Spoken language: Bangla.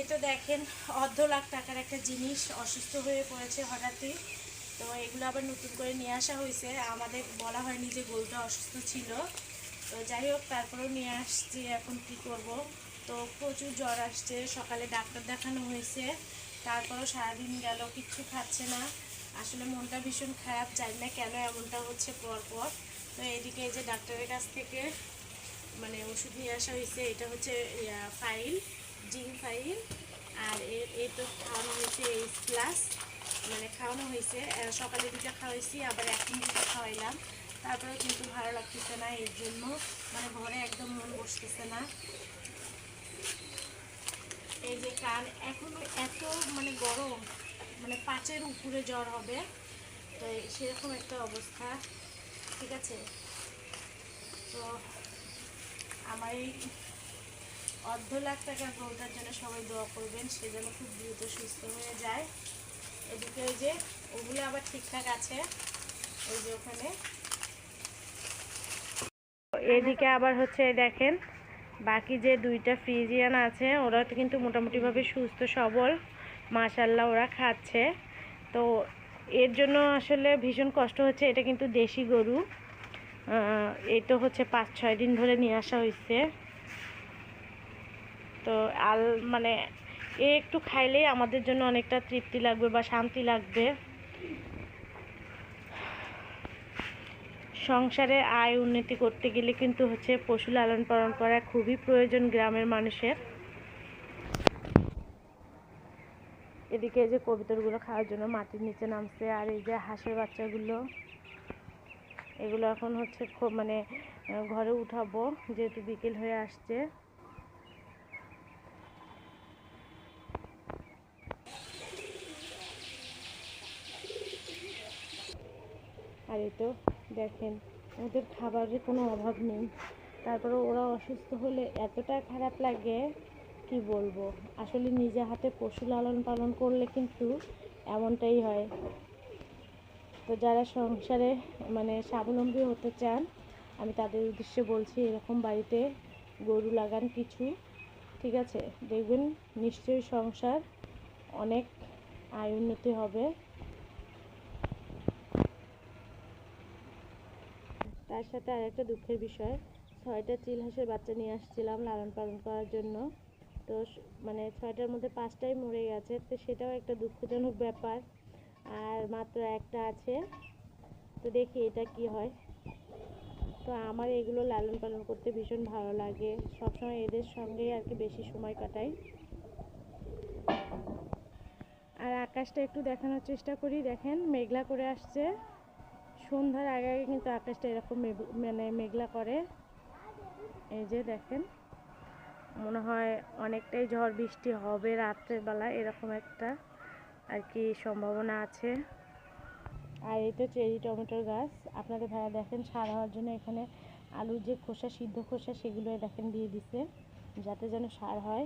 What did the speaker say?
এই তো দেখেন অর্ধ লাখ টাকার একটা জিনিস অসুস্থ হয়ে পড়েছে হঠাৎই। তো এগুলো আবার নতুন করে নিয়ে আসা হয়েছে, আমাদের বলা হয়নি যে গরুটা অসুস্থ ছিল। তো যাই হোক, তারপরেও নিয়ে আসছি। এখন কি করব, তো প্রচুর জ্বর আসছে, সকালে ডাক্তার দেখানো হয়েছে, তারপরেও সারাদিন গেল কিচ্ছু খাচ্ছে না। আসলে মনটা ভীষণ খারাপ, জানি না কেন এমনটা হচ্ছে পরপর। তো এদিকে এই যে ডাক্তারের কাছ থেকে মানে ওষুধ নিয়ে আসা হয়েছে, এটা হচ্ছে ফাইল, জিঙ্ক ফাইল। আর এর তো খাওয়ানো হয়েছে এইচ প্লাস, মানে খাওয়ানো হয়েছে। সকালে দুটো খাওয়াইছি, আবার এখন দুটো খাওয়াইলাম। তারপরে কিন্তু ভালো লাগতেছে না, এর জন্য মানে ঘরে একদম মন বসতেছে না। এই যে কান এখনো এত মানে গরম, মানে 5-এর উপরে জ্বর হবে, তো সেরকম একটা অবস্থা। ঠিক আছে, তো আমার এই অর্ধ লাখ টাকার গরুটার জন্য সবাই দোয়া করবেন, সে যেন খুব দ্রুত সুস্থ হয়ে যায়। এদিকে ওই যে ওগুলো আবার ঠিকঠাক আছে, ওই যে ওখানে। এদিকে আবার হচ্ছে দেখেন বাকি যে দুইটা ফ্রিজিয়ান আছে, ওরা তো কিন্তু মোটামুটিভাবে সুস্থ সবল, মাশাল্লাহ ওরা খাচ্ছে। তো এর জন্য আসলে ভীষণ কষ্ট হচ্ছে। এটা কিন্তু দেশি গরু, এই তো হচ্ছে 5-6 দিন ধরে নিয়ে আসা হয়েছে। তো মানে একটু খাইলেই আমাদের জন্য অনেকটা তৃপ্তি লাগবে বা শান্তি লাগবে। সংসারে আয় উন্নতি করতে গেলে কিন্তু হচ্ছে পশু লালন পালন করা খুবই প্রয়োজন গ্রামের মানুষের। এদিকে এই যে কবুতরগুলো খাওয়ার জন্য মাটির নিচে নামছে, আর এই যে হাঁসের বাচ্চাগুলো, এগুলো এখন হচ্ছে মানে ঘরে উঠাবো, যেহেতু বিকেল হয়ে আসছে। আর এই তো দেখেন ওদের খাবারের কোনো অভাব নেই, তারপরে ওরা অসুস্থ হলে এতটা খারাপ লাগে কি বলবো। আসলে নিজে হাতে পশু লালন পালন করলে কিন্তু এমনটাই হয়। তো যারা সংসারে মানে স্বাবলম্বী হতে চান, আমি তাদের উদ্দেশ্যে বলছি এরকম বাড়িতে গরু লাগান কিছু। ঠিক আছে, দেখবেন নিশ্চয়ই সংসার অনেক আয় উন্নতি হবে। তার সাথে আরেকটা দুঃখের বিষয়, 6টা চিল হাঁসের বাচ্চা নিয়ে আসছিলাম লালন পালন করার জন্য। তো মানে 6টার মধ্যে 5টাই মরে গেছে, তো সেটাও একটা দুঃখজনক ব্যাপার। আর মাত্র একটা আছে, তো দেখি এটা কি হয়। তো আমার এগুলো লালন পালন করতে ভীষণ ভালো লাগে, সবসময় এদের সঙ্গেই আর কি বেশি সময় কাটাই। আর আকাশটা একটু দেখানোর চেষ্টা করি, দেখেন মেঘলা করে আসছে। সন্ধ্যার আগে আগে কিন্তু আকাশটা এরকম মানে মেঘলা করে। এই যে দেখেন, মনে হয় অনেকটাই ঝড় বৃষ্টি হবে রাত্রের বেলা, এরকম একটা আর কি সম্ভাবনা আছে। আর এই তো চেরি টমেটোর গাছ, আপনাদের ভাইয়া দেখেন সার হওয়ার জন্য এখানে আলুর যে খোসা, সিদ্ধ খোসা, সেগুলো দেখেন দিয়ে দিছে যাতে যেন সার হয়।